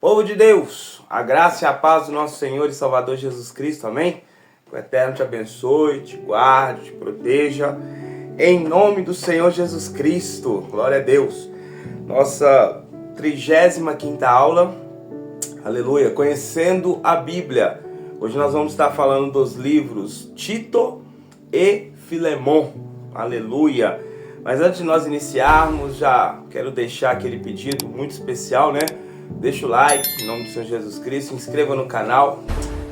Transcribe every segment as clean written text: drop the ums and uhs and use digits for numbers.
Povo de Deus, a graça e a paz do nosso Senhor e Salvador Jesus Cristo, amém? Que o Eterno te abençoe, te guarde, te proteja, em nome do Senhor Jesus Cristo, glória a Deus. Nossa 35ª aula, aleluia, conhecendo a Bíblia. Hoje nós vamos estar falando dos livros Tito e Filemon, aleluia. Mas antes de nós iniciarmos, já quero deixar aquele pedido muito especial, né? Deixa o like, em nome do Senhor Jesus Cristo, se inscreva no canal.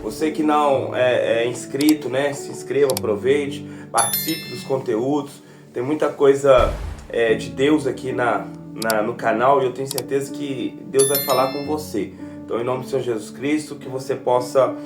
Você que não é inscrito, né? Se inscreva, aproveite, participe dos conteúdos. Tem muita coisa de Deus aqui no canal e eu tenho certeza que Deus vai falar com você. Então, em nome do Senhor Jesus Cristo, que você possa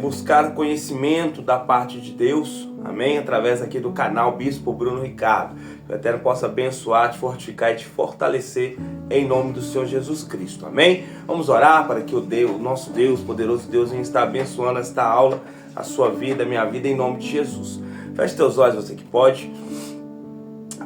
buscar conhecimento da parte de Deus, amém? Através aqui do canal Bispo Bruno Ricardo. Que o Eterno possa abençoar, te fortificar e te fortalecer em nome do Senhor Jesus Cristo, amém? Vamos orar para que o nosso Deus, poderoso Deus, venha estar abençoando esta aula, a sua vida, a minha vida, em nome de Jesus. Feche teus olhos, você que pode.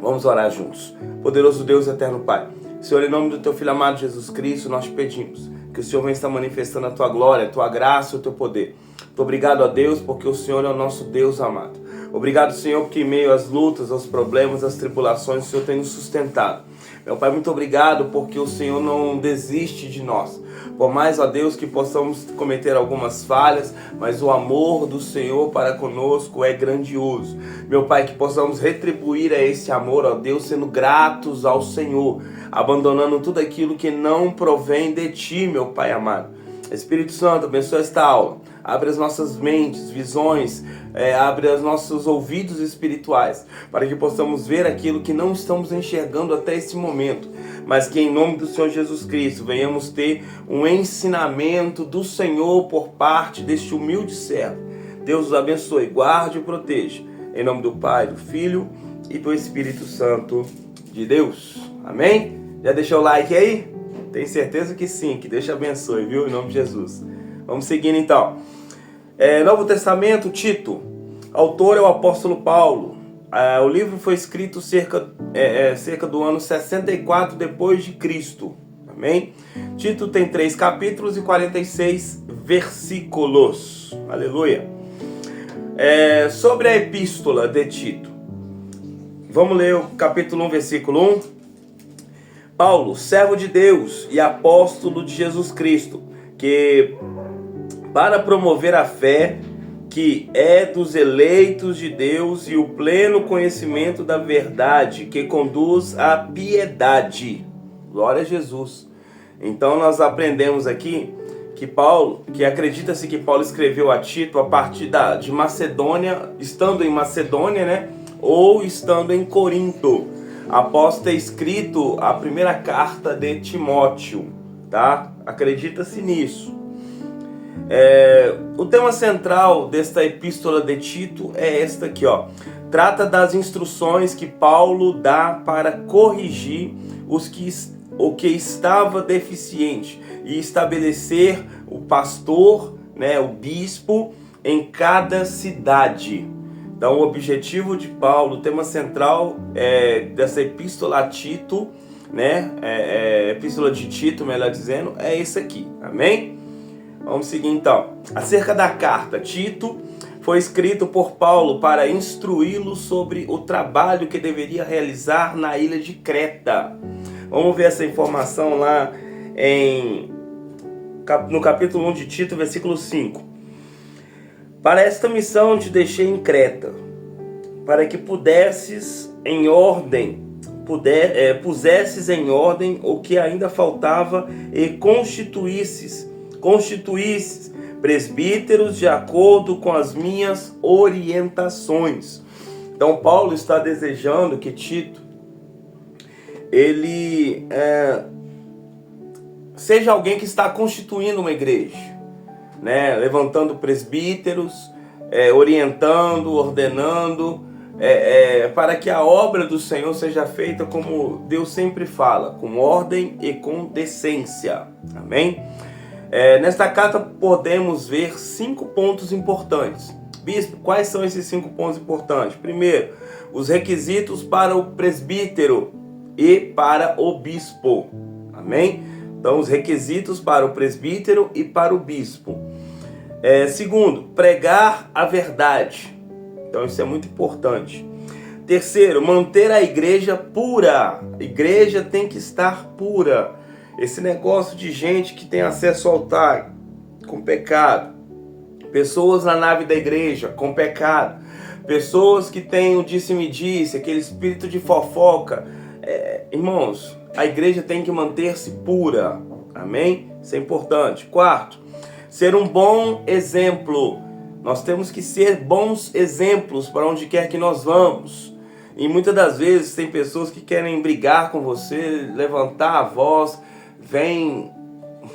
Vamos orar juntos. Poderoso Deus, eterno Pai, Senhor, em nome do teu Filho amado Jesus Cristo, nós te pedimos que o Senhor venha estar manifestando a tua glória, a tua graça e o teu poder. Muito obrigado a Deus, porque o Senhor é o nosso Deus amado. Obrigado, Senhor, porque em meio às lutas, aos problemas, às tribulações, o Senhor tem nos sustentado. Meu Pai, muito obrigado, porque o Senhor não desiste de nós. Por mais, ó Deus, que possamos cometer algumas falhas, mas o amor do Senhor para conosco é grandioso. Meu Pai, que possamos retribuir a esse amor, ó Deus, sendo gratos ao Senhor, abandonando tudo aquilo que não provém de Ti, meu Pai amado. Espírito Santo, abençoa esta aula. Abre as nossas mentes, visões, abre os nossos ouvidos espirituais, para que possamos ver aquilo que não estamos enxergando até esse momento, mas que em nome do Senhor Jesus Cristo venhamos ter um ensinamento do Senhor por parte deste humilde servo. Deus os abençoe, guarde e proteja. Em nome do Pai, do Filho e do Espírito Santo de Deus. Amém? Já deixou o like aí? Tenho certeza que sim, que Deus te abençoe, viu? Em nome de Jesus. Vamos seguindo então. Novo Testamento, Tito. Autor é o apóstolo Paulo. O livro foi escrito cerca do ano 64 depois de Cristo. Amém? Tito tem 3 capítulos e 46 versículos. Aleluia. Sobre a epístola de Tito. Vamos ler o capítulo 1, versículo 1. Paulo, servo de Deus e apóstolo de Jesus Cristo, que para promover a fé que é dos eleitos de Deus e o pleno conhecimento da verdade que conduz à piedade. Glória a Jesus. Então nós aprendemos aqui que acredita-se que Paulo escreveu a Tito a partir de Macedônia, estando em Macedônia, né? Ou estando em Corinto, após ter escrito a primeira carta de Timóteo, tá? Acredita-se nisso. O tema central desta epístola de Tito é esta aqui, ó. Trata das instruções que Paulo dá para corrigir o que estava deficiente e estabelecer o pastor, né, o bispo em cada cidade. Então, o objetivo de Paulo, o tema central dessa epístola a Tito, né? Epístola de Tito, melhor dizendo, é esse aqui, amém? Vamos seguir então. Acerca da carta, Tito foi escrito por Paulo para instruí-lo sobre o trabalho que deveria realizar na ilha de Creta. Vamos ver essa informação lá no capítulo 1 de Tito, versículo 5. Para esta missão te deixei em Creta, para que pusesses em ordem o que ainda faltava e constituísses presbíteros de acordo com as minhas orientações. Então Paulo está desejando que Tito ele seja alguém que está constituindo uma igreja, né? Levantando presbíteros, orientando, ordenando, para que a obra do Senhor seja feita como Deus sempre fala, com ordem e com decência. Amém? Nesta carta podemos ver 5 pontos importantes. Bispo, quais são esses 5 pontos importantes? Primeiro, os requisitos para o presbítero e para o bispo. Amém? Então, os requisitos para o presbítero e para o bispo. Segundo, pregar a verdade. Então, isso é muito importante. Terceiro, manter a igreja pura. A igreja tem que estar pura. Esse negócio de gente que tem acesso ao altar com pecado. Pessoas na nave da igreja com pecado. Pessoas que têm o disse-me-disse, aquele espírito de fofoca. Irmãos, a igreja tem que manter-se pura. Amém? Isso é importante. Quarto, ser um bom exemplo. Nós temos que ser bons exemplos para onde quer que nós vamos. E muitas das vezes tem pessoas que querem brigar com você, levantar a voz, vem,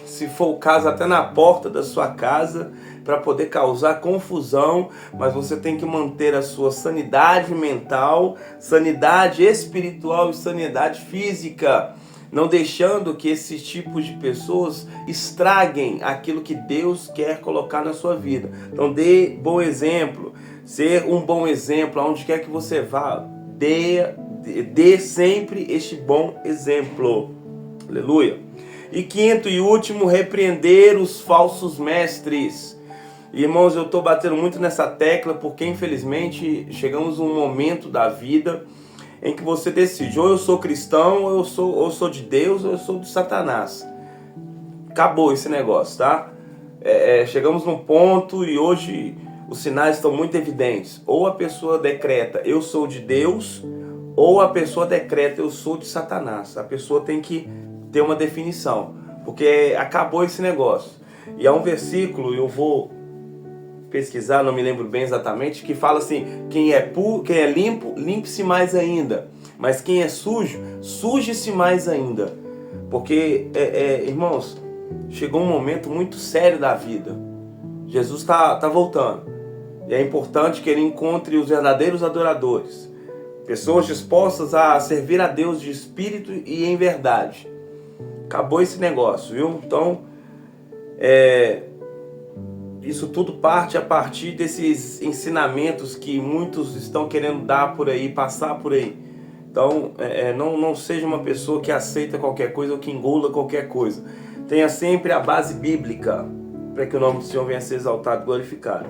se for o caso, até na porta da sua casa para poder causar confusão, mas você tem que manter a sua sanidade mental, sanidade espiritual e sanidade física, não deixando que esses tipos de pessoas estraguem aquilo que Deus quer colocar na sua vida. Então dê bom exemplo, ser um bom exemplo aonde quer que você vá, dê sempre este bom exemplo. Aleluia. E quinto e último, repreender os falsos mestres. Irmãos, eu estou batendo muito nessa tecla porque infelizmente chegamos a um momento da vida em que você decide, ou eu sou cristão, ou eu sou de Deus, ou eu sou de Satanás. Acabou esse negócio, tá? Chegamos num ponto e hoje os sinais estão muito evidentes. Ou a pessoa decreta, eu sou de Deus, ou a pessoa decreta, eu sou de Satanás. A pessoa tem que ter uma definição, porque acabou esse negócio. E há um versículo, eu vou pesquisar, não me lembro bem exatamente, que fala assim, quem é limpo, limpe-se mais ainda, mas quem é sujo, suje-se mais ainda, porque, irmãos, chegou um momento muito sério da vida. Jesus está voltando, e é importante que ele encontre os verdadeiros adoradores, pessoas dispostas a servir a Deus de espírito e em verdade. Acabou esse negócio, viu? Então, isso tudo parte a partir desses ensinamentos que muitos estão querendo dar por aí, passar por aí. Então, não seja uma pessoa que aceita qualquer coisa ou que engula qualquer coisa. Tenha sempre a base bíblica, para que o nome do Senhor venha a ser exaltado e glorificado.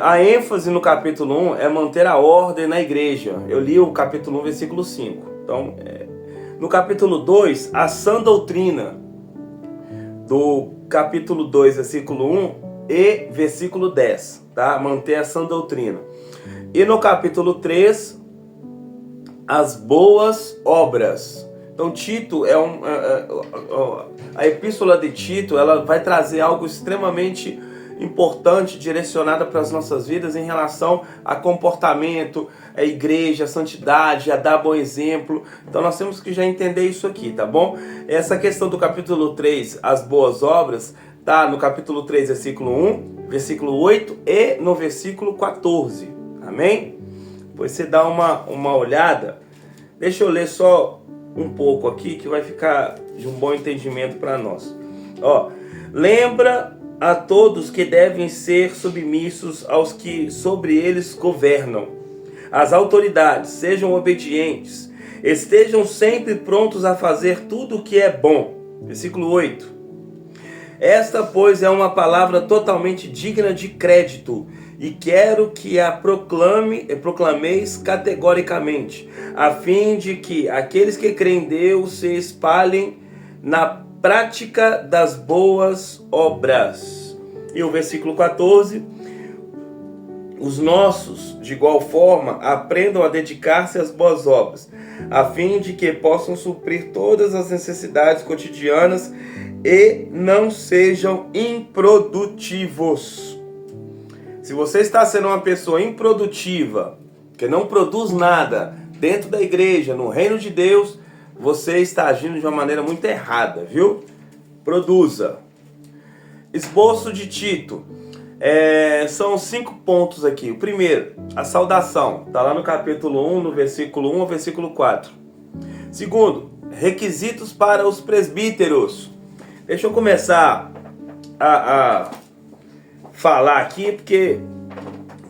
A ênfase no capítulo 1 é manter a ordem na igreja. Eu li o capítulo 1, versículo 5. Então, no capítulo 2, a sã doutrina. Do capítulo 2, versículo 1 e versículo 10, tá? Manter a sã doutrina. E no capítulo 3, as boas obras. Então Tito a epístola de Tito, ela vai trazer algo extremamente importante, direcionada para as nossas vidas em relação a comportamento, a igreja, a santidade, a dar bom exemplo. Então nós temos que já entender isso aqui, tá bom? Essa questão do capítulo 3, as boas obras, tá no capítulo 3, versículo 1, versículo 8 e no versículo 14, amém? Depois você dá uma olhada. Deixa eu ler só um pouco aqui que vai ficar de um bom entendimento para nós. Lembra a todos que devem ser submissos aos que sobre eles governam. As autoridades sejam obedientes, estejam sempre prontos a fazer tudo o que é bom. Versículo 8. Esta, pois, é uma palavra totalmente digna de crédito, e quero que a proclameis categoricamente, a fim de que aqueles que creem em Deus se espalhem na prática das boas obras. E o versículo 14, os nossos, de igual forma, aprendam a dedicar-se às boas obras, a fim de que possam suprir todas as necessidades cotidianas e não sejam improdutivos. Se você está sendo uma pessoa improdutiva, que não produz nada dentro da igreja, no reino de Deus, você está agindo de uma maneira muito errada, viu? Produza. Esboço de Tito. São 5 pontos aqui. O primeiro, a saudação. Está lá no capítulo 1, no versículo 1 ao versículo 4. Segundo, requisitos para os presbíteros. Deixa eu começar a falar aqui, porque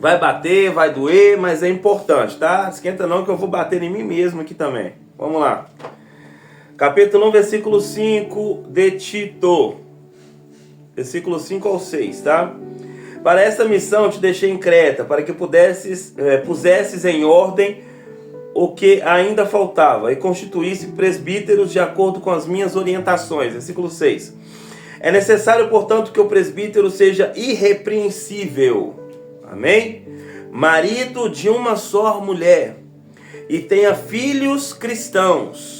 vai bater, vai doer, mas é importante, tá? Esquenta não que eu vou bater em mim mesmo aqui também. Vamos lá. Capítulo 1, versículo 5 de Tito. Versículo 5 ao 6, tá? Para esta missão te deixei em Creta, para que pusesses em ordem o que ainda faltava e constituísse presbíteros de acordo com as minhas orientações. Versículo 6. É necessário, portanto, que o presbítero seja irrepreensível. Amém? Marido de uma só mulher e tenha filhos cristãos,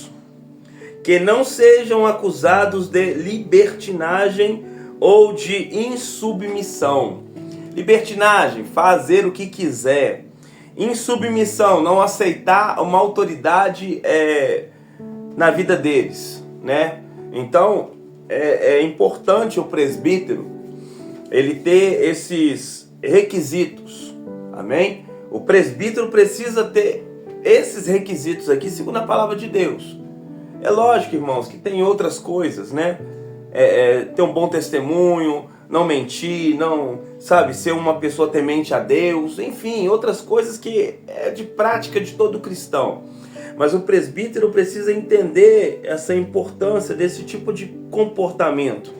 que não sejam acusados de libertinagem ou de insubmissão. Libertinagem, fazer o que quiser. Insubmissão, não aceitar uma autoridade na vida deles, né? Então, é importante o presbítero ele ter esses requisitos, amém? O presbítero precisa ter esses requisitos aqui, segundo a palavra de Deus. É lógico, irmãos, que tem outras coisas, né? Ter um bom testemunho, não mentir, não, sabe, ser uma pessoa temente a Deus, enfim, outras coisas que é de prática de todo cristão. Mas o presbítero precisa entender essa importância desse tipo de comportamento,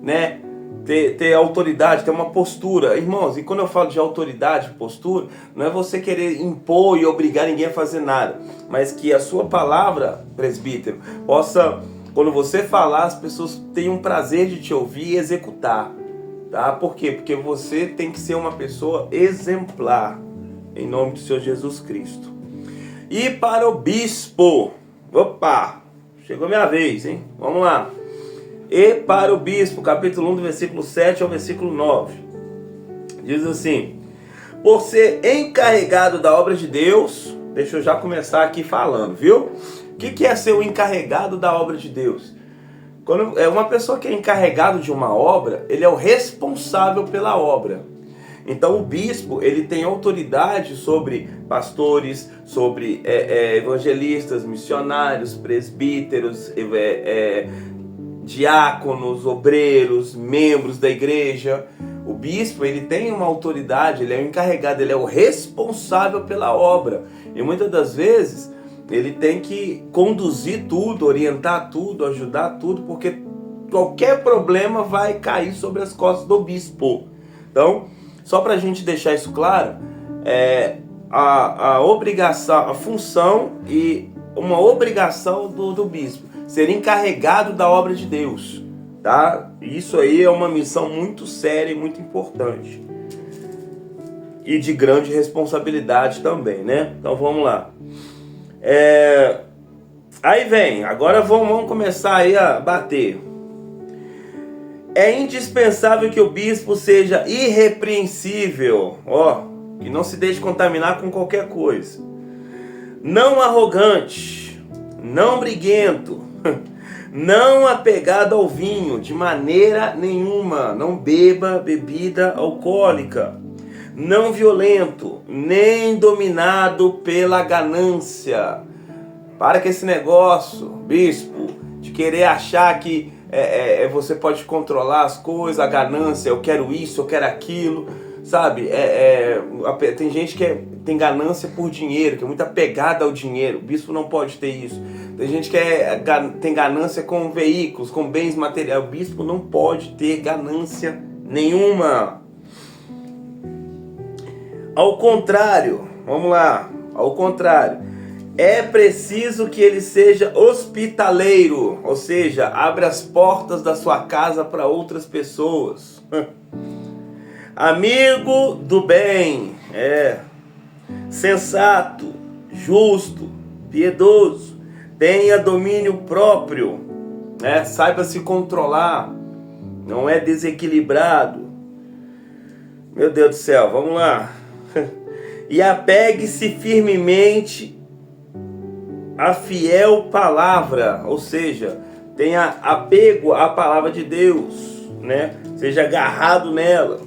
né? Ter autoridade, ter uma postura. Irmãos, e quando eu falo de autoridade, postura, não é você querer impor e obrigar ninguém a fazer nada, mas que a sua palavra, presbítero, possa, quando você falar, as pessoas tenham prazer de te ouvir e executar, tá? Por quê? Porque você tem que ser uma pessoa exemplar, em nome do Senhor Jesus Cristo. E para o bispo, opa, chegou minha vez, hein? Vamos lá. E para o bispo, capítulo 1, do versículo 7 ao versículo 9. Diz assim: por ser encarregado da obra de Deus, deixa eu já começar aqui falando, viu? O que é ser o encarregado da obra de Deus? Quando é uma pessoa que é encarregado de uma obra, ele é o responsável pela obra. Então o bispo, ele tem autoridade sobre pastores, sobre evangelistas, missionários, presbíteros, diáconos, obreiros, membros da igreja. O bispo, ele tem uma autoridade, ele é o encarregado, ele é o responsável pela obra. E muitas das vezes ele tem que conduzir tudo, orientar tudo, ajudar tudo, porque qualquer problema vai cair sobre as costas do bispo. Então, só para a gente deixar isso claro, a obrigação, a função e uma obrigação do bispo, ser encarregado da obra de Deus, tá? Isso aí é uma missão muito séria e muito importante. E de grande responsabilidade também, né? Então vamos lá. Aí vem, agora vamos começar aí a bater. É indispensável que o bispo seja irrepreensível, que não se deixe contaminar com qualquer coisa. Não arrogante, não briguento, não apegado ao vinho, de maneira nenhuma, não beba bebida alcoólica, não violento, nem dominado pela ganância. Para com esse negócio, bispo, de querer achar que você pode controlar as coisas, a ganância, eu quero isso, eu quero aquilo, sabe? Tem gente que tem ganância por dinheiro, que é muito apegada ao dinheiro. O bispo não pode ter isso. Tem gente que tem ganância com veículos, com bens materiais. O bispo não pode ter ganância nenhuma. Ao contrário, vamos lá, ao contrário, é preciso que ele seja hospitaleiro, ou seja, abre as portas da sua casa para outras pessoas. Amigo do bem, sensato, justo, piedoso, tenha domínio próprio, saiba se controlar, não é desequilibrado. Meu Deus do céu, vamos lá. E apegue-se firmemente à fiel palavra, ou seja, tenha apego à palavra de Deus, né? Seja agarrado nela,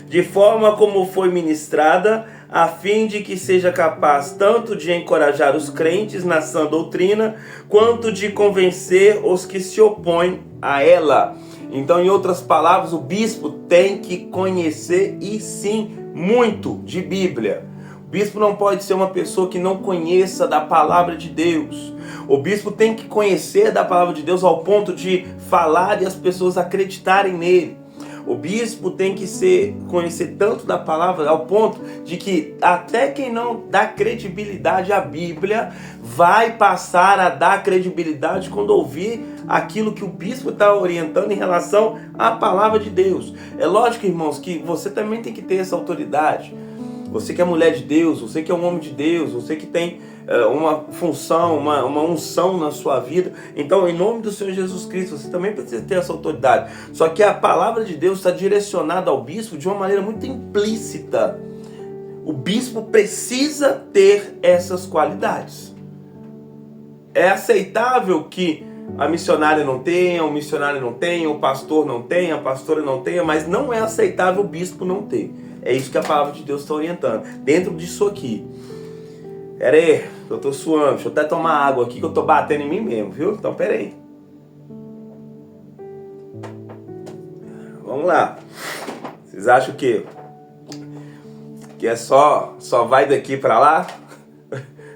de forma como foi ministrada, a fim de que seja capaz tanto de encorajar os crentes na sã doutrina, quanto de convencer os que se opõem a ela. Então, em outras palavras, o bispo tem que conhecer, e sim, muito de Bíblia. O bispo não pode ser uma pessoa que não conheça da palavra de Deus. O bispo tem que conhecer da palavra de Deus ao ponto de falar e as pessoas acreditarem nele. O bispo tem que conhecer tanto da palavra ao ponto de que até quem não dá credibilidade à Bíblia vai passar a dar credibilidade quando ouvir aquilo que o bispo está orientando em relação à palavra de Deus. É lógico, irmãos, que você também tem que ter essa autoridade. Você que é mulher de Deus, você que é um homem de Deus, você que tem uma função, uma unção na sua vida. Então, em nome do Senhor Jesus Cristo, você também precisa ter essa autoridade. Só que a palavra de Deus está direcionada ao bispo de uma maneira muito implícita. O bispo precisa ter essas qualidades. É aceitável que a missionária não tenha, o missionário não tenha, o pastor não tenha, a pastora não tenha, mas não é aceitável o bispo não ter. É isso que a palavra de Deus está orientando. Dentro disso aqui. Pera aí, eu tô suando. Deixa eu até tomar água aqui que eu tô batendo em mim mesmo, viu? Então pera aí. Vamos lá. Vocês acham que é só vai daqui pra lá?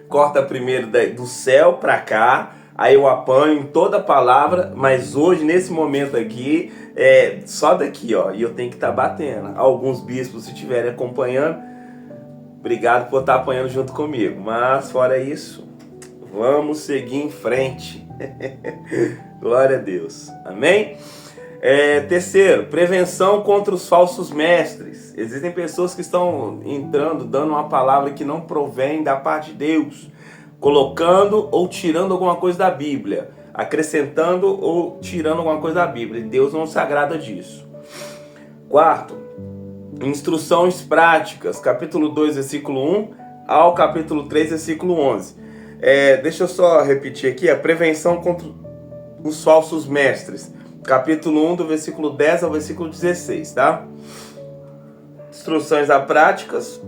Corta primeiro do céu pra cá. Aí eu apanho em toda a palavra. Mas hoje, nesse momento aqui, é só daqui, ó. E eu tenho que estar batendo. Alguns bispos, se estiverem acompanhando, obrigado por estar apanhando junto comigo. Mas fora isso, vamos seguir em frente. Glória a Deus. Amém? Terceiro, prevenção contra os falsos mestres. Existem pessoas que estão entrando, dando uma palavra que não provém da parte de Deus, colocando ou tirando alguma coisa da Bíblia, acrescentando ou tirando alguma coisa da Bíblia. E Deus não se agrada disso. Quarto, instruções práticas, capítulo 2, versículo 1 ao capítulo 3, versículo 11. Deixa eu só repetir aqui, a prevenção contra os falsos mestres, capítulo 1, do versículo 10 ao versículo 16, tá? Instruções práticas,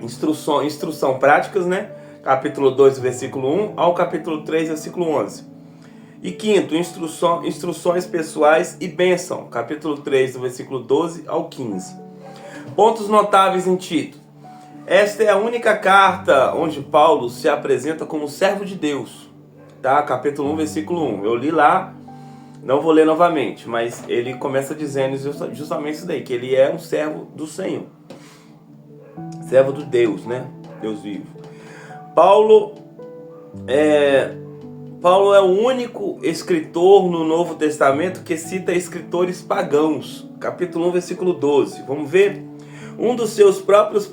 instrução práticas, né? Capítulo 2, versículo 1 ao capítulo 3, versículo 11. E quinto, instruções pessoais e bênção, capítulo 3, do versículo 12 ao 15. Pontos notáveis em Tito. Esta é a única carta onde Paulo se apresenta como servo de Deus, tá? Capítulo 1, versículo 1. Eu li lá, não vou ler novamente, mas ele começa dizendo justamente isso daí, que ele é um servo do Senhor. Servo de Deus, né? Deus vivo. Paulo é o único escritor no Novo Testamento que cita escritores pagãos. Capítulo 1, versículo 12. Vamos ver? Um dos seus próprios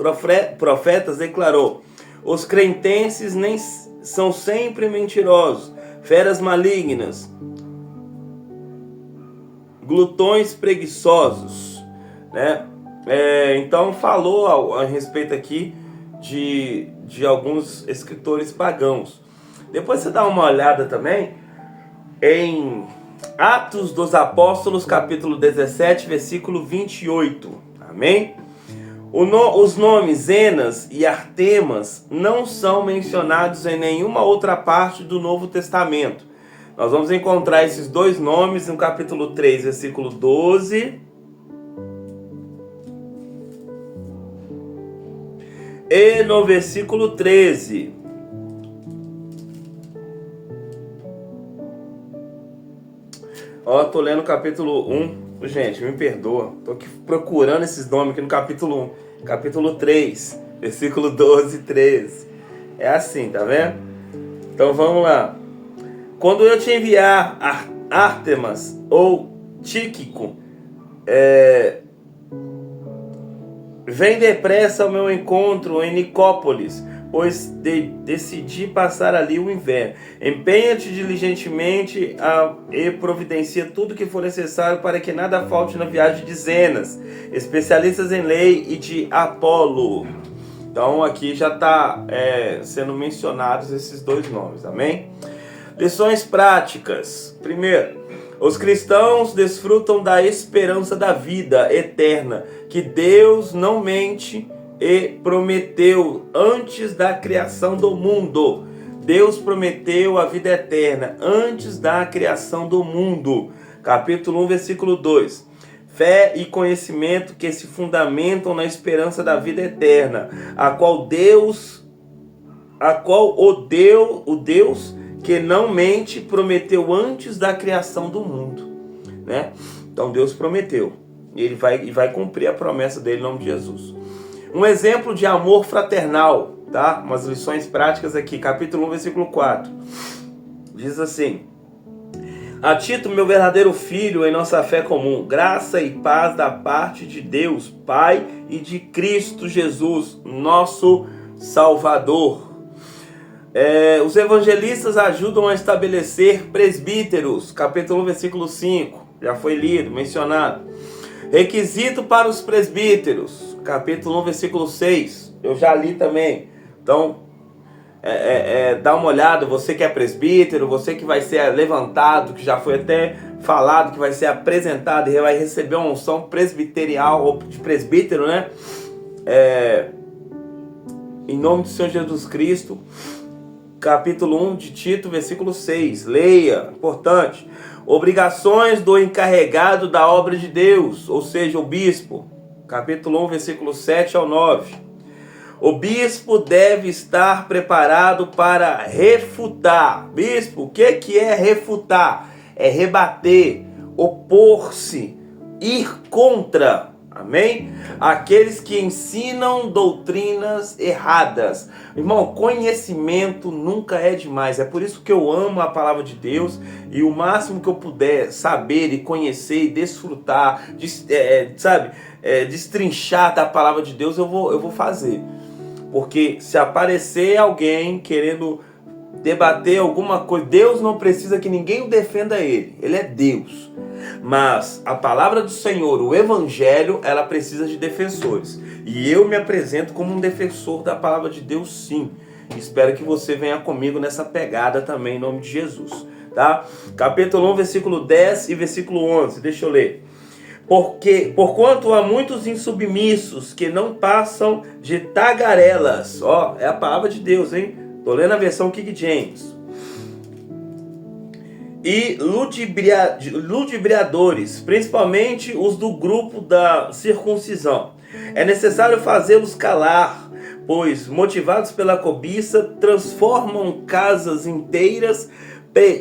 profetas declarou: os cretenses são sempre mentirosos, feras malignas, glutões preguiçosos, né? Então falou a respeito aqui de alguns escritores pagãos. Depois você dá uma olhada também em Atos dos Apóstolos, capítulo 17, versículo 28. Amém? Os nomes Enas e Artemas não são mencionados em nenhuma outra parte do Novo Testamento. Nós vamos encontrar esses dois nomes no capítulo 3, versículo 12. E no versículo 13. Ó, tô lendo o capítulo 1. Gente, me perdoa. Tô aqui procurando esses nomes aqui no capítulo 1. Capítulo 3, versículo 12 e 13. É assim, tá vendo? Então vamos lá. Quando eu te enviar Artemas ou Tíquico, vem depressa ao meu encontro em Nicópolis, pois decidi passar ali o inverno. Empenha-te diligentemente e providencia tudo que for necessário para que nada falte na viagem de Zenas, especialistas em lei, e de Apolo. Então aqui já está sendo mencionados esses dois nomes, amém? Lições práticas. Primeiro, os cristãos desfrutam da esperança da vida eterna, que Deus não mente e prometeu antes da criação do mundo. Deus prometeu a vida eterna antes da criação do mundo. Capítulo 1, versículo 2. Fé e conhecimento que se fundamentam na esperança da vida eterna, a qual Deus a qual o Deus que não mente prometeu antes da criação do mundo, né? Então Deus prometeu, e ele vai cumprir a promessa dele em nome de Jesus. Um exemplo de amor fraternal, tá? Umas lições práticas aqui, capítulo 1, versículo 4. Diz assim: a Tito, meu verdadeiro filho em nossa fé comum, graça e paz da parte de Deus, Pai, e de Cristo Jesus, nosso Salvador. Os evangelistas ajudam a estabelecer presbíteros, capítulo 1, versículo 5, já foi lido, mencionado. Requisito para os presbíteros, capítulo 1, versículo 6, eu já li também. Então, dá uma olhada, você que é presbítero, você que vai ser levantado, que já foi até falado, que vai ser apresentado e vai receber uma unção presbiterial, ou de presbítero, né? Em nome do Senhor Jesus Cristo. Capítulo 1 de Tito, versículo 6. Leia, importante. Obrigações do encarregado da obra de Deus, ou seja, o bispo. Capítulo 1, versículo 7 ao 9. O bispo deve estar preparado para refutar. Bispo, o que é refutar? É rebater, opor-se, ir contra. Amém? Aqueles que ensinam doutrinas erradas. Irmão, conhecimento nunca é demais. É por isso que eu amo a palavra de Deus. E o máximo que eu puder saber e conhecer e desfrutar, destrinchar da palavra de Deus, eu vou fazer. Porque se aparecer alguém querendo debater alguma coisa, Deus não precisa que ninguém o defenda ele. Ele é Deus. Mas a palavra do Senhor, o Evangelho, ela precisa de defensores. E eu me apresento como um defensor da palavra de Deus, sim. Espero que você venha comigo nessa pegada também, em nome de Jesus. Tá? Capítulo 1, versículo 10 e versículo 11. Deixa eu ler. Porquanto há muitos insubmissos que não passam de tagarelas. Ó, é a palavra de Deus, hein? Tô lendo a versão King James. E ludibriadores, principalmente os do grupo da circuncisão. É necessário fazê-los calar, pois, motivados pela cobiça, transformam casas inteiras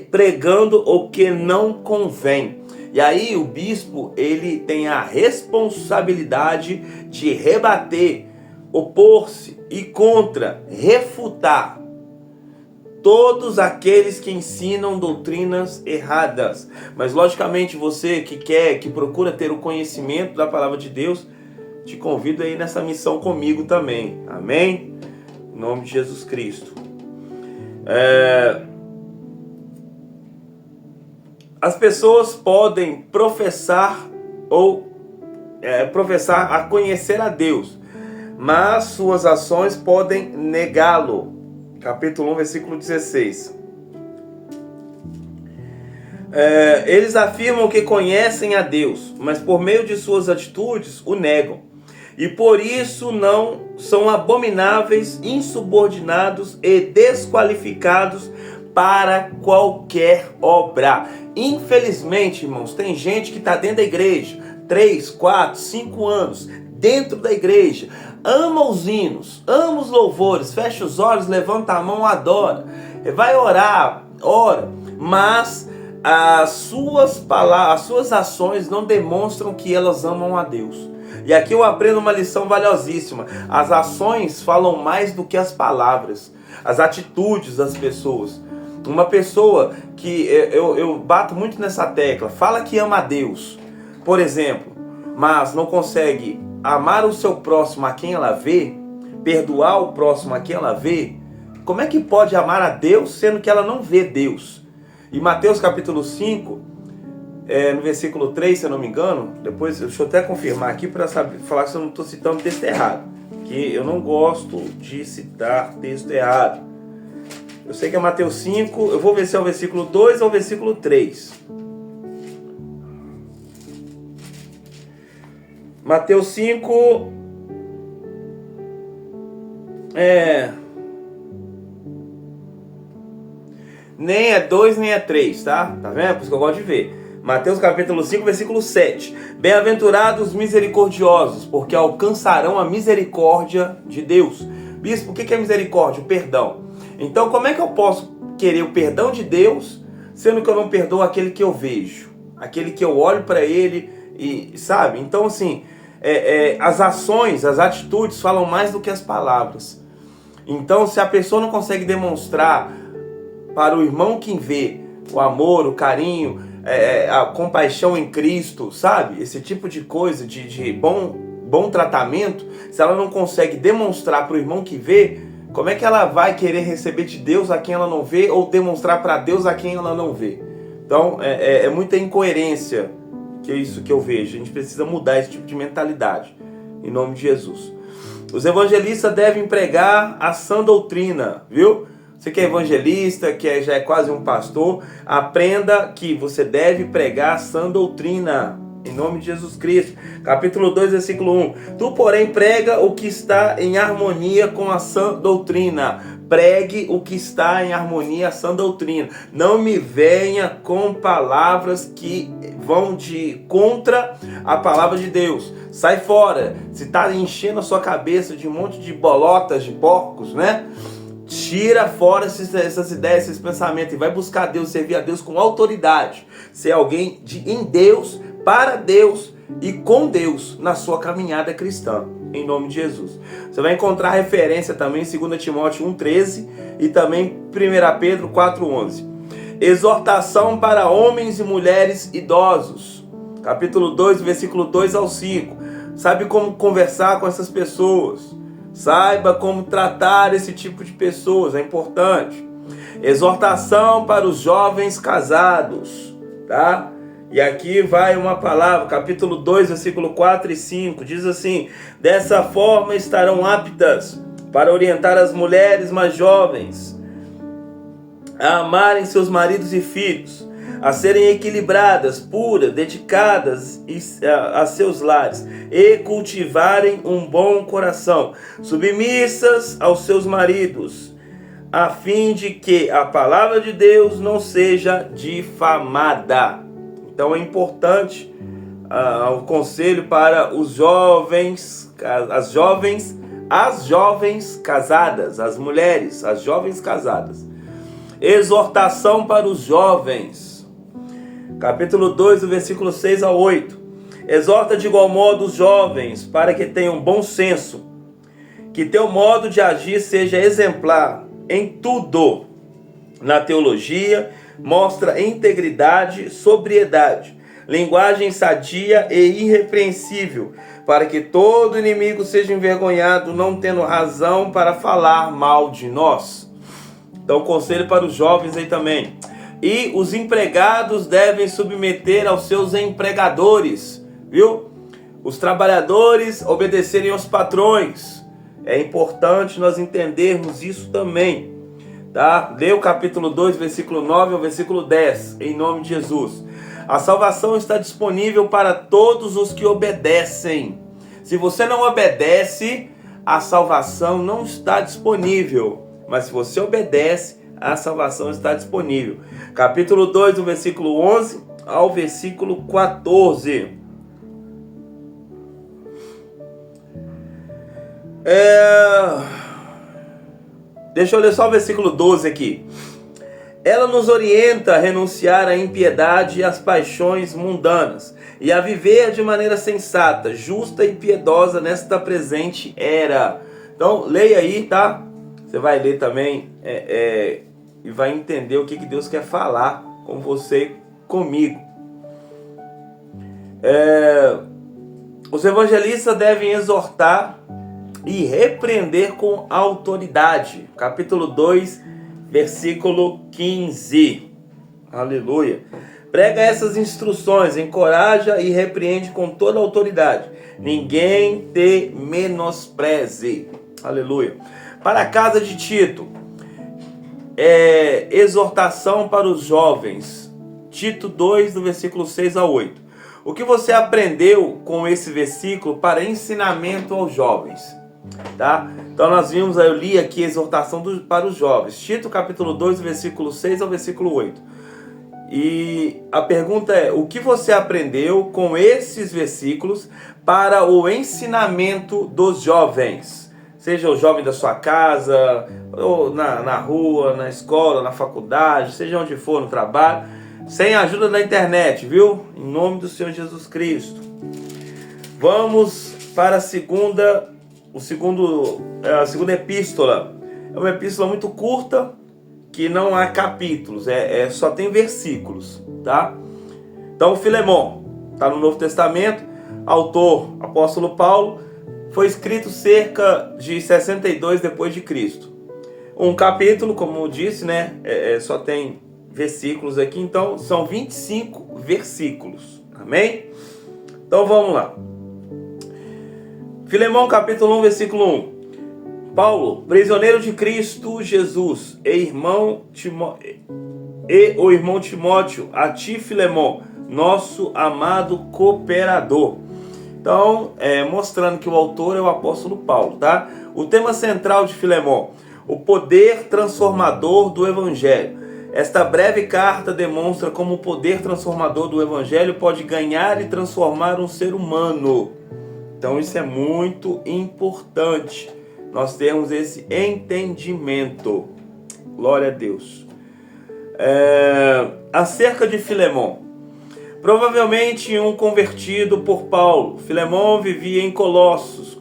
pregando o que não convém. E aí o bispo, ele tem a responsabilidade de rebater, opor-se e refutar todos aqueles que ensinam doutrinas erradas. Mas logicamente você que procura ter o conhecimento da palavra de Deus, te convido aí nessa missão comigo também. Amém? Em nome de Jesus Cristo. As pessoas podem professar a conhecer a Deus, mas suas ações podem negá-lo. Capítulo 1, versículo 16. Eles afirmam que conhecem a Deus, mas por meio de suas atitudes o negam. E por isso não são abomináveis, insubordinados e desqualificados para qualquer obra. Infelizmente, irmãos, tem gente que está dentro da igreja, 3, 4, 5 anos, dentro da igreja, ama os hinos, ama os louvores, fecha os olhos, levanta a mão, adora, vai orar, ora, mas as suas ações não demonstram que elas amam a Deus. E aqui eu aprendo uma lição valiosíssima. As ações falam mais do que as palavras, as atitudes das pessoas. Uma pessoa que eu bato muito nessa tecla, fala que ama a Deus, por exemplo, mas não consegue amar o seu próximo a quem ela vê, perdoar o próximo a quem ela vê, como é que pode amar a Deus sendo que ela não vê Deus? Em Mateus capítulo 5, no versículo 3, se eu não me engano, depois deixa eu até confirmar aqui para falar se eu não estou citando texto errado, que eu não gosto de citar texto errado. Eu sei que é Mateus 5, eu vou ver se é o versículo 2 ou o versículo 3. Mateus 5, nem é 2 nem é 3, tá? Tá vendo? Por isso que eu gosto de ver. Mateus capítulo 5, versículo 7. Bem-aventurados os misericordiosos, porque alcançarão a misericórdia de Deus. Bispo, o que é misericórdia? O perdão. Então, como é que eu posso querer o perdão de Deus, sendo que eu não perdoo aquele que eu vejo, aquele que eu olho para ele e, sabe? Então, assim, as ações, as atitudes falam mais do que as palavras. Então, se a pessoa não consegue demonstrar para o irmão que vê o amor, o carinho, a compaixão em Cristo, sabe? Esse tipo de coisa, de bom tratamento, se ela não consegue demonstrar para o irmão que vê, como é que ela vai querer receber de Deus a quem ela não vê, ou demonstrar para Deus a quem ela não vê? Então, é muita incoerência, que é isso que eu vejo. A gente precisa mudar esse tipo de mentalidade, em nome de Jesus. Os evangelistas devem pregar a sã doutrina, viu? Você que é evangelista, já é quase um pastor, aprenda que você deve pregar a sã doutrina, em nome de Jesus Cristo. Capítulo 2, versículo 1. Tu, porém, prega o que está em harmonia com a sã doutrina. Pregue o que está em harmonia, a sã doutrina. Não me venha com palavras que vão contra a palavra de Deus. Sai fora. Se está enchendo a sua cabeça de um monte de bolotas, de porcos, né? Tira fora essas ideias, esses pensamentos e vai buscar Deus, servir a Deus com autoridade. Ser alguém em Deus, para Deus e com Deus na sua caminhada cristã, em nome de Jesus. Você vai encontrar referência também em 2 Timóteo 1,13 e também 1 Pedro 4,11. Exortação para homens e mulheres idosos. Capítulo 2, versículo 2 ao 5. Sabe como conversar com essas pessoas. Saiba como tratar esse tipo de pessoas, é importante. Exortação para os jovens casados, tá? E aqui vai uma palavra, capítulo 2, versículo 4 e 5, diz assim: dessa forma estarão aptas para orientar as mulheres mais jovens a amarem seus maridos e filhos, a serem equilibradas, puras, dedicadas a seus lares e cultivarem um bom coração, submissas aos seus maridos, a fim de que a palavra de Deus não seja difamada. Então é importante o conselho para os jovens, as jovens casadas, as mulheres, as jovens casadas. Exortação para os jovens. Capítulo 2, do versículo 6 a 8. Exorta de igual modo os jovens para que tenham bom senso, que teu modo de agir seja exemplar em tudo. Na teologia, mostra integridade, sobriedade, linguagem sadia e irrepreensível, para que todo inimigo seja envergonhado, não tendo razão para falar mal de nós. Então, conselho para os jovens aí também. E os empregados devem submeter aos seus empregadores, viu? Os trabalhadores obedecerem aos patrões. É importante nós entendermos isso também, tá? Lê o capítulo 2, versículo 9 ao versículo 10, em nome de Jesus. A salvação está disponível para todos os que obedecem. Se você não obedece, a salvação não está disponível. Mas se você obedece, a salvação está disponível. Capítulo 2, do versículo 11 ao versículo 14. Deixa eu ler só o versículo 12 aqui. Ela nos orienta a renunciar à impiedade e às paixões mundanas, e a viver de maneira sensata, justa e piedosa nesta presente era. Então, leia aí, tá? Você vai ler também e vai entender o que Deus quer falar com você, comigo. Os evangelistas devem exortar e repreender com autoridade. Capítulo 2, versículo 15. Aleluia. Prega essas instruções, encoraja e repreende com toda autoridade. Ninguém te menospreze. Aleluia. Para a casa de Tito, exortação para os jovens. Tito 2, do versículo 6 a 8. O que você aprendeu com esse versículo para ensinamento aos jovens? Tá? Então nós vimos, eu li aqui a exortação para os jovens. Tito capítulo 2, versículo 6 ao versículo 8. E a pergunta é: o que você aprendeu com esses versículos para o ensinamento dos jovens? Seja o jovem da sua casa, ou na rua, na escola, na faculdade, seja onde for, no trabalho, sem a ajuda da internet, viu? Em nome do Senhor Jesus Cristo. Vamos para a segunda epístola. É uma epístola muito curta, que não há capítulos, só tem versículos, tá? Então, Filemon, está no Novo Testamento, autor, apóstolo Paulo, foi escrito cerca de 62 depois de Cristo. Um capítulo, como eu disse, né, só tem versículos aqui, então são 25 versículos, amém? Então vamos lá. Filemon, capítulo 1, versículo 1. Paulo, prisioneiro de Cristo Jesus, e o irmão Timóteo, a ti, Filemon, nosso amado cooperador. Então, mostrando que o autor é o apóstolo Paulo, tá? O tema central de Filemon, o poder transformador do Evangelho. Esta breve carta demonstra como o poder transformador do Evangelho pode ganhar e transformar um ser humano. Então, isso é muito importante. Nós temos esse entendimento. Glória a Deus. Acerca de Filemon. Provavelmente um convertido por Paulo. Filemon vivia em Colossos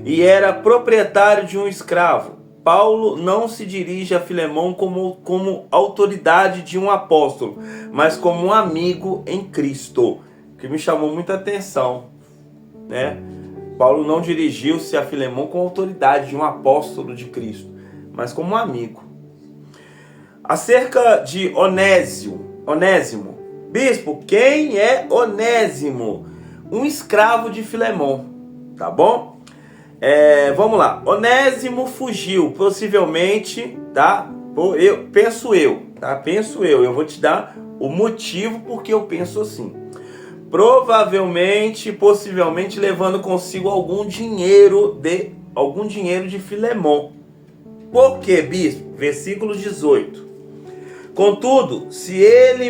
e era proprietário de um escravo. Paulo não se dirige a Filemon como autoridade de um apóstolo, mas como um amigo em Cristo, que me chamou muita atenção, né? Paulo não dirigiu-se a Filemon com a autoridade de um apóstolo de Cristo, mas como um amigo. Acerca de Onésimo. Bispo, quem é Onésimo? Um escravo de Filemon, tá bom? Vamos lá. Onésimo fugiu, possivelmente, tá? Penso eu. Eu vou te dar o motivo porque eu penso assim. Possivelmente levando consigo algum dinheiro de Filemon. Por quê, bispo? Versículo 18. Contudo, se ele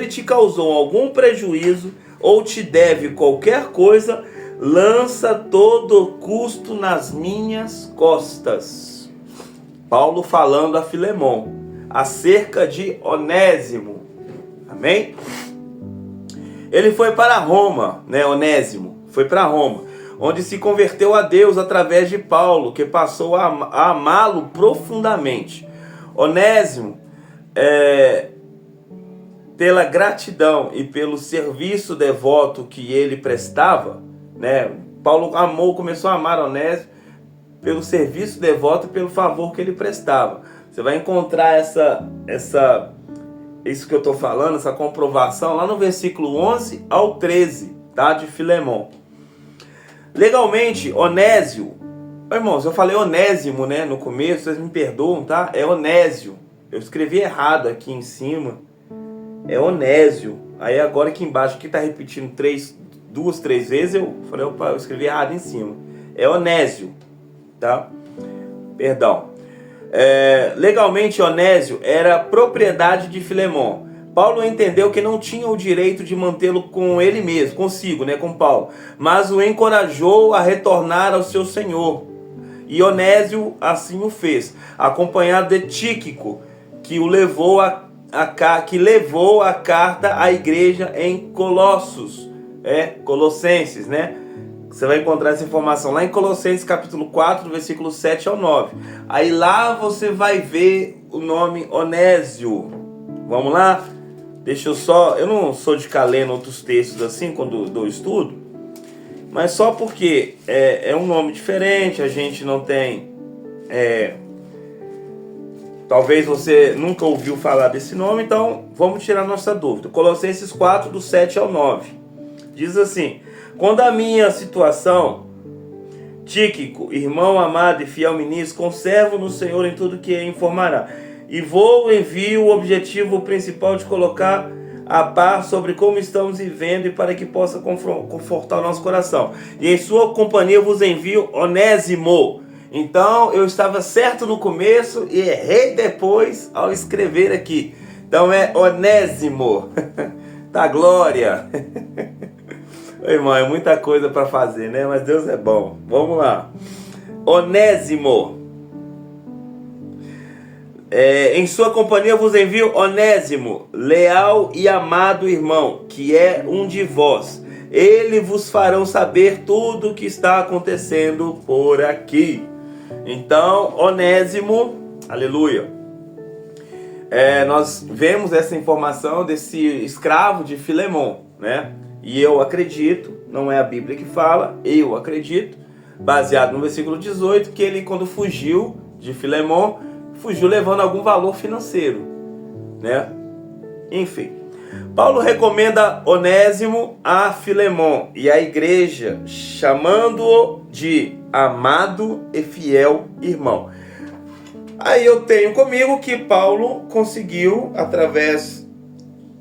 te causou algum prejuízo ou te deve qualquer coisa, lança todo o custo nas minhas costas. Paulo falando a Filemon acerca de Onésimo. Amém? Ele foi para Roma, né? Onésimo foi para Roma, onde se converteu a Deus através de Paulo, que passou a amá-lo profundamente. Onésimo, pela gratidão e pelo serviço devoto que ele prestava, né? Paulo começou a amar Onésimo pelo serviço devoto e pelo favor que ele prestava. Você vai encontrar isso que eu estou falando, essa comprovação lá no versículo 11 ao 13, tá? De Filemon. Legalmente, Onésio, irmãos, eu falei Onésimo, né, no começo, vocês me perdoam, tá? É Onésio. Eu escrevi errado aqui em cima. É Onésio. Aí agora aqui embaixo, que está repetindo 2, 3 vezes, eu falei, opa, eu escrevi errado em cima. É Onésio, tá? Perdão. Legalmente, Onésio era propriedade de Filemon. Paulo entendeu que não tinha o direito de mantê-lo com ele mesmo, consigo, né, com Paulo, mas o encorajou a retornar ao seu senhor. E Onésio assim o fez, acompanhado de Tíquico, que levou a carta à igreja em Colossenses, né? Você vai encontrar essa informação lá em Colossenses capítulo 4, versículo 7 ao 9. Aí lá você vai ver o nome Onésio. Vamos lá? Eu não sou de ficar lendo outros textos assim quando dou estudo, mas só porque é um nome diferente, a gente não tem... Talvez você nunca ouviu falar desse nome, então vamos tirar nossa dúvida. Colossenses 4, do 7 ao 9. Diz assim: quando a minha situação, Tíquico, irmão amado e fiel ministro, conservo no Senhor em tudo que informará. E envio o objetivo principal de colocar a par sobre como estamos vivendo e para que possa confortar o nosso coração. E em sua companhia vos envio Onésimo. Então eu estava certo no começo e errei depois ao escrever aqui. Então é Onésimo. Tá, glória. Irmão, é muita coisa para fazer, né? Mas Deus é bom. Vamos lá. Onésimo. Em sua companhia vos envio Onésimo, leal e amado irmão, que é um de vós. Ele vos farão saber tudo o que está acontecendo por aqui. Então, Onésimo, aleluia. Nós vemos essa informação desse escravo de Filemon, né? E eu acredito, não é a Bíblia que fala, eu acredito, baseado no versículo 18, que ele, quando fugiu de Filemon, fugiu levando algum valor financeiro, né? Enfim, Paulo recomenda Onésimo a Filemon e a igreja, chamando-o de amado e fiel irmão. Aí eu tenho comigo que Paulo conseguiu, através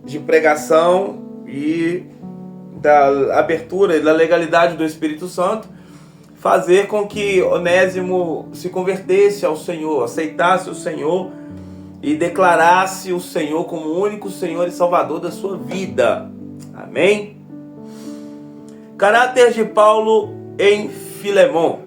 de pregação e da abertura e da legalidade do Espírito Santo, fazer com que Onésimo se convertesse ao Senhor, aceitasse o Senhor e declarasse o Senhor como o único Senhor e Salvador da sua vida. Amém? Caráter de Paulo em Filemon.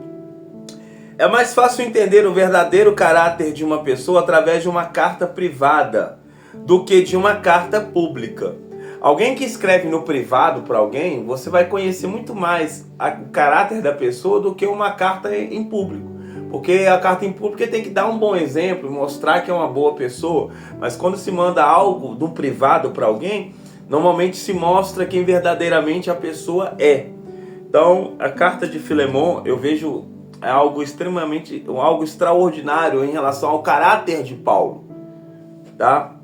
É mais fácil entender o verdadeiro caráter de uma pessoa através de uma carta privada do que de uma carta pública. Alguém que escreve no privado para alguém, você vai conhecer muito mais o caráter da pessoa do que uma carta em público. Porque a carta em público tem que dar um bom exemplo, mostrar que é uma boa pessoa. Mas quando se manda algo do privado para alguém, normalmente se mostra quem verdadeiramente a pessoa é. Então, a carta de Filemon, eu vejo algo extraordinário em relação ao caráter de Paulo. Tá?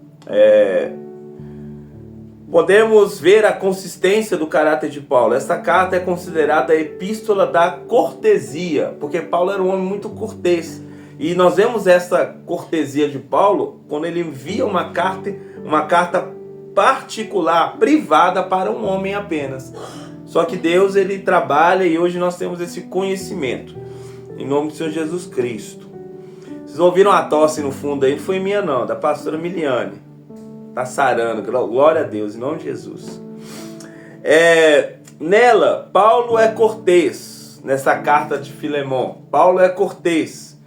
Podemos ver a consistência do caráter de Paulo. Essa carta é considerada a epístola da cortesia, porque Paulo era um homem muito cortês. E nós vemos essa cortesia de Paulo quando ele envia uma carta particular, privada para um homem apenas. Só que Deus, ele trabalha e hoje nós temos esse conhecimento. Em nome do Senhor Jesus Cristo. Vocês ouviram a tosse no fundo aí? Não foi minha não, da pastora Miliane. Tá sarando, glória a Deus, em nome de Jesus. Nela, Paulo é cortês, nessa carta de Filemon. Paulo é cortês,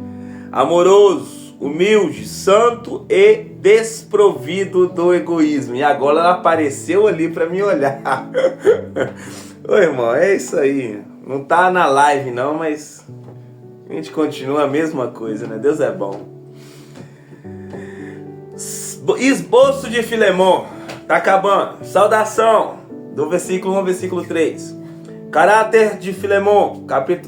amoroso, humilde, santo e desprovido do egoísmo. E agora ela apareceu ali para me olhar. Ô irmão, é isso aí. Não tá na live não, mas a gente continua a mesma coisa, né? Deus é bom. Esboço de Filemon, tá acabando. Saudação, do versículo 1 ao versículo 3. Caráter de Filemon,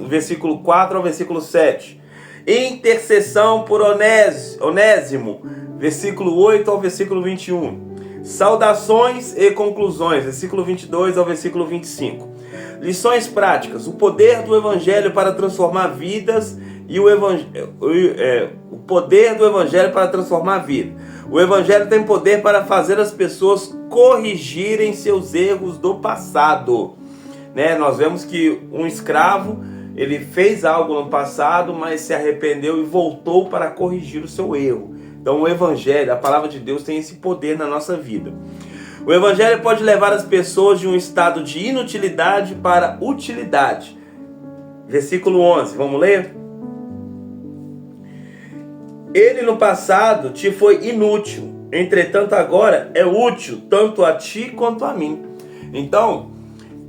versículo 4 ao versículo 7. Intercessão por Onésimo, versículo 8 ao versículo 21. Saudações e conclusões, versículo 22 ao versículo 25. Lições práticas, o poder do Evangelho para transformar vidas e o poder do Evangelho para transformar a vida. O Evangelho tem poder para fazer as pessoas corrigirem seus erros do passado. Né? Nós vemos que um escravo, ele fez algo no passado, mas se arrependeu e voltou para corrigir o seu erro. Então o Evangelho, a palavra de Deus, tem esse poder na nossa vida. O Evangelho pode levar as pessoas de um estado de inutilidade para utilidade. Versículo 11, vamos ler? Ele no passado te foi inútil, entretanto agora é útil tanto a ti quanto a mim. Então,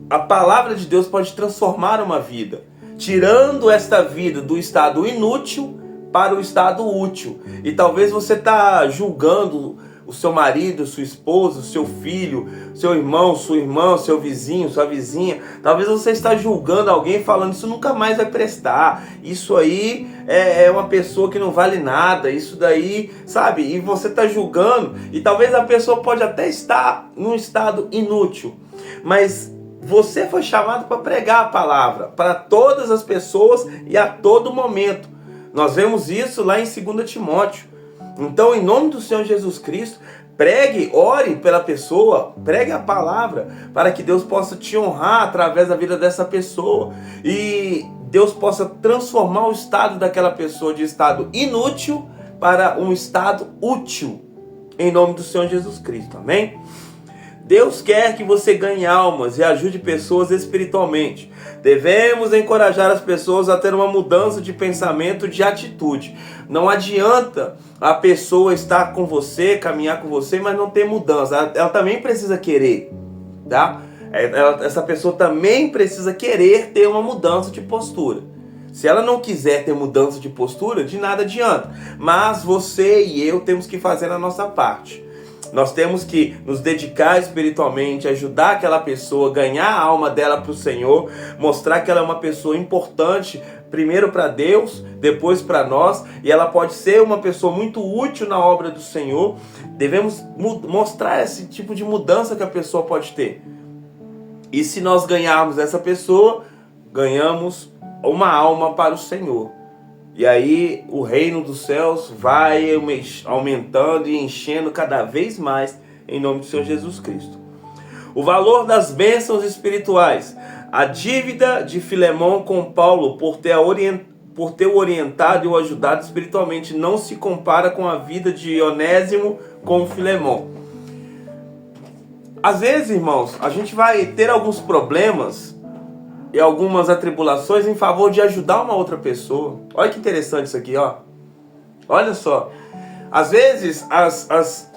a palavra de Deus pode transformar uma vida, tirando esta vida do estado inútil para o estado útil. E talvez você está julgando o seu marido, sua esposa, seu filho, seu irmão, sua irmã, seu vizinho, sua vizinha. Talvez você está julgando alguém falando, isso nunca mais vai prestar, isso aí é uma pessoa que não vale nada, isso daí, sabe? E você está julgando, e talvez a pessoa pode até estar num estado inútil, mas você foi chamado para pregar a palavra para todas as pessoas e a todo momento. Nós vemos isso lá em 2 Timóteo. Então, em nome do Senhor Jesus Cristo, pregue, ore pela pessoa, pregue a palavra, para que Deus possa te honrar através da vida dessa pessoa. E Deus possa transformar o estado daquela pessoa de estado inútil para um estado útil. Em nome do Senhor Jesus Cristo, amém? Deus quer que você ganhe almas e ajude pessoas espiritualmente. Devemos encorajar as pessoas a ter uma mudança de pensamento, de atitude. Não adianta a pessoa estar com você, caminhar com você, mas não ter mudança. Ela também precisa querer, tá? Essa pessoa também precisa querer ter uma mudança de postura. Se ela não quiser ter mudança de postura, de nada adianta. Mas você e eu temos que fazer a nossa parte. Nós temos que nos dedicar espiritualmente, ajudar aquela pessoa, ganhar a alma dela para o Senhor, mostrar que ela é uma pessoa importante, primeiro para Deus, depois para nós, e ela pode ser uma pessoa muito útil na obra do Senhor. Devemos mostrar esse tipo de mudança que a pessoa pode ter. E se nós ganharmos essa pessoa, ganhamos uma alma para o Senhor. E aí o reino dos céus vai aumentando e enchendo cada vez mais em nome do Senhor Jesus Cristo. O valor das bênçãos espirituais. A dívida de Filemão com Paulo por ter o orientado e o ajudado espiritualmente não se compara com a vida de Onésimo com Filemão. Às vezes, irmãos, a gente vai ter alguns problemas e algumas atribulações em favor de ajudar uma outra pessoa. Olha que interessante isso aqui, ó. Olha só. Às vezes, as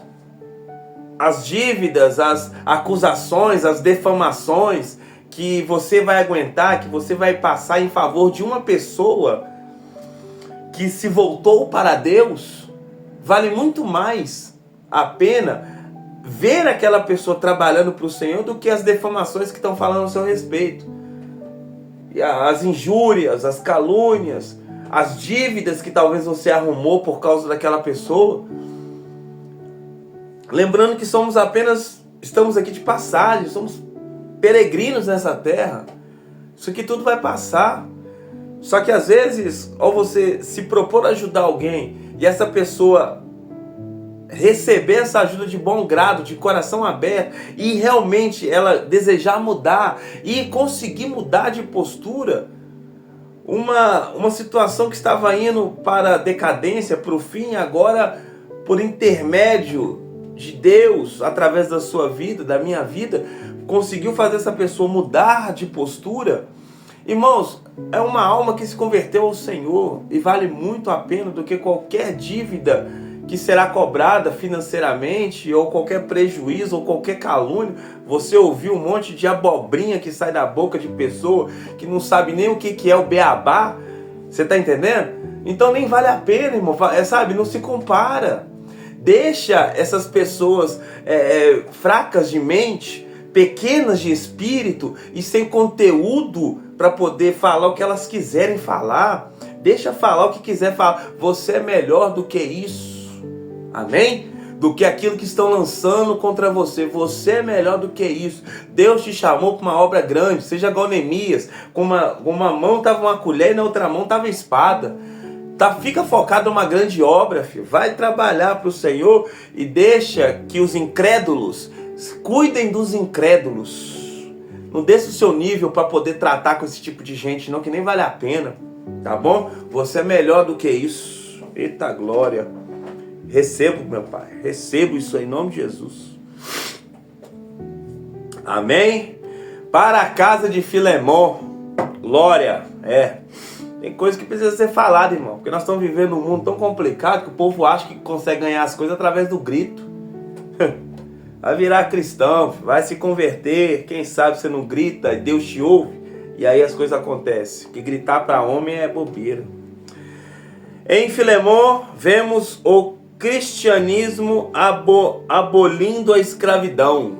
dívidas, as acusações, as defamações que você vai aguentar, que você vai passar em favor de uma pessoa que se voltou para Deus, vale muito mais a pena ver aquela pessoa trabalhando para o Senhor do que as defamações que estão falando a seu respeito. As injúrias, as calúnias, as dívidas que talvez você arrumou por causa daquela pessoa. Lembrando que estamos aqui de passagem, somos peregrinos nessa terra. Isso aqui tudo vai passar. Só que às vezes, ao você se propor ajudar alguém e essa pessoa receber essa ajuda de bom grado, de coração aberto, e realmente ela desejar mudar e conseguir mudar de postura, uma situação que estava indo para a decadência, para o fim, agora por intermédio de Deus, através da sua vida, da minha vida, conseguiu fazer essa pessoa mudar de postura. Irmãos, é uma alma que se converteu ao Senhor e vale muito a pena do que qualquer dívida que será cobrada financeiramente, ou qualquer prejuízo, ou qualquer calúnia. Você ouviu um monte de abobrinha que sai da boca de pessoa que não sabe nem o que é o beabá. Você está entendendo? Então nem vale a pena, irmão. Sabe? Não se compara. Deixa essas pessoas fracas de mente, pequenas de espírito e sem conteúdo para poder falar o que elas quiserem falar. Deixa falar o que quiser falar. Você é melhor do que isso. Amém? Do que aquilo que estão lançando contra você. Você é melhor do que isso. Deus te chamou para uma obra grande. Seja igual Neemias. Com uma mão estava uma colher e na outra mão estava a espada. Fica focado numa grande obra, filho. Vai trabalhar para o Senhor e deixa que os incrédulos cuidem dos incrédulos. Não desça o seu nível para poder tratar com esse tipo de gente, não, que nem vale a pena. Tá bom? Você é melhor do que isso. Eita glória. Recebo, meu Pai. Recebo isso aí, em nome de Jesus. Amém? Para a casa de Filemão. Glória. Tem coisa que precisa ser falada, irmão. Porque nós estamos vivendo um mundo tão complicado que o povo acha que consegue ganhar as coisas através do grito. Vai virar cristão, vai se converter. Quem sabe você não grita e Deus te ouve. E aí as coisas acontecem. Que gritar para homem é bobeira. Em Filemão, vemos o cristianismo abolindo a escravidão.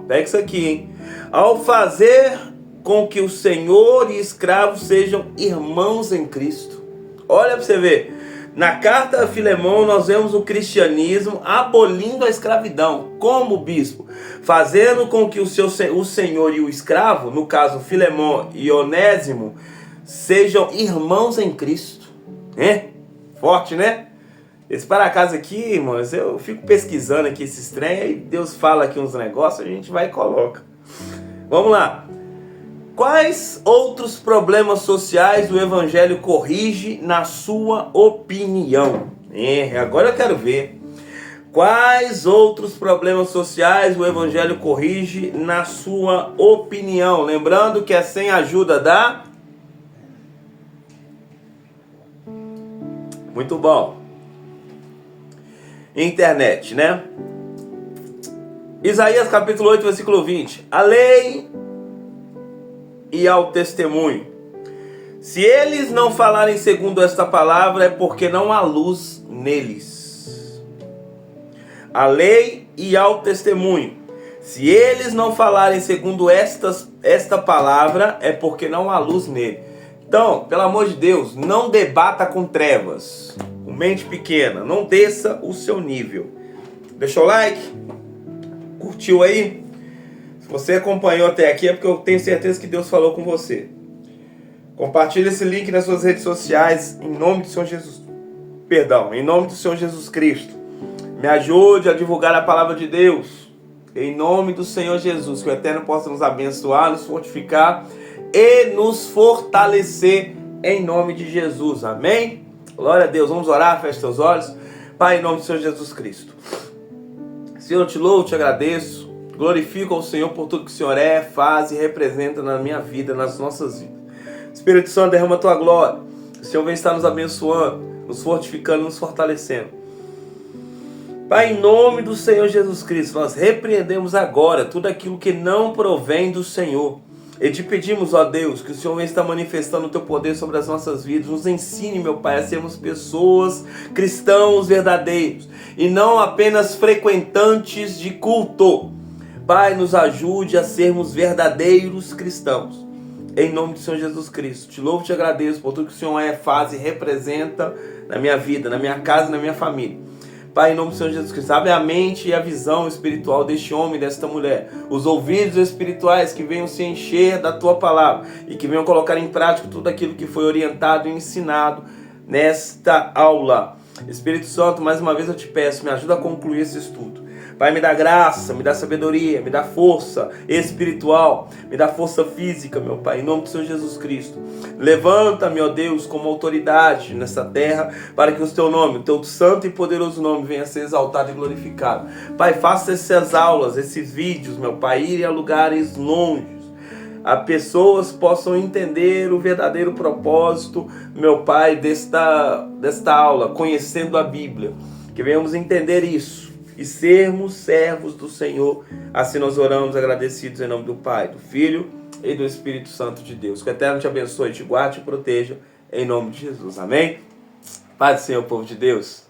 Pega isso aqui, hein? Ao fazer com que o Senhor e escravos sejam irmãos em Cristo. Olha para você ver. Na carta a Filemão nós vemos o cristianismo abolindo a escravidão. Como, bispo? Fazendo com que o Senhor e o escravo, no caso Filemão e Onésimo, sejam irmãos em Cristo. Forte, né? Esse para casa aqui, irmãos, eu fico pesquisando aqui esses trem, aí Deus fala aqui uns negócios, a gente vai e coloca. Vamos lá. Quais outros problemas sociais o Evangelho corrige na sua opinião? Agora eu quero ver. Quais outros problemas sociais o Evangelho corrige, na sua opinião? Lembrando que é sem a ajuda da... Muito bom. Internet, né? Isaías capítulo 8, versículo 20. A lei e ao testemunho. Se eles não falarem segundo esta palavra, é porque não há luz neles. A lei e ao testemunho. Se eles não falarem segundo esta palavra, é porque não há luz nele. Então, pelo amor de Deus, não debata com trevas, com mente pequena. Não desça o seu nível. Deixa o like. Curtiu aí? Se você acompanhou até aqui, é porque eu tenho certeza que Deus falou com você. Compartilhe esse link nas suas redes sociais, em nome do Senhor Jesus. Em nome do Senhor Jesus Cristo. Me ajude a divulgar a palavra de Deus. Em nome do Senhor Jesus. Que o Eterno possa nos abençoar, nos fortificar e nos fortalecer. Em nome de Jesus. Amém? Glória a Deus. Vamos orar. Feche seus olhos. Pai, em nome do Senhor Jesus Cristo. Senhor, eu te louvo, te agradeço. Glorifico ao Senhor por tudo que o Senhor é, faz e representa na minha vida, nas nossas vidas. Espírito Santo, derrama a tua glória. O Senhor vem estar nos abençoando, nos fortificando, nos fortalecendo. Pai, em nome do Senhor Jesus Cristo, nós repreendemos agora tudo aquilo que não provém do Senhor. E te pedimos, ó Deus, que o Senhor venha estar manifestando o teu poder sobre as nossas vidas. Nos ensine, meu Pai, a sermos pessoas, cristãos verdadeiros, e não apenas frequentantes de culto. Pai, nos ajude a sermos verdadeiros cristãos. Em nome do Senhor Jesus Cristo. Te louvo e te agradeço por tudo que o Senhor é, faz e representa na minha vida, na minha casa e na minha família. Pai, em nome do Senhor Jesus Cristo, abre a mente e a visão espiritual deste homem e desta mulher. Os ouvidos espirituais que venham se encher da tua palavra e que venham colocar em prática tudo aquilo que foi orientado e ensinado nesta aula. Espírito Santo, mais uma vez eu te peço, me ajuda a concluir esse estudo. Pai, me dá graça, me dá sabedoria, me dá força espiritual, me dá força física, meu Pai, em nome do Senhor Jesus Cristo. Levanta-me, ó Deus, como autoridade nessa terra, para que o teu nome, o teu santo e poderoso nome, venha a ser exaltado e glorificado. Pai, faça essas aulas, esses vídeos, meu Pai, irem a lugares longes. As pessoas possam entender o verdadeiro propósito, meu Pai, desta aula, conhecendo a Bíblia. Que venhamos entender isso e sermos servos do Senhor. Assim nós oramos agradecidos em nome do Pai, do Filho e do Espírito Santo de Deus. Que o Eterno te abençoe, te guarde e te proteja em nome de Jesus. Amém? Paz do Senhor, povo de Deus.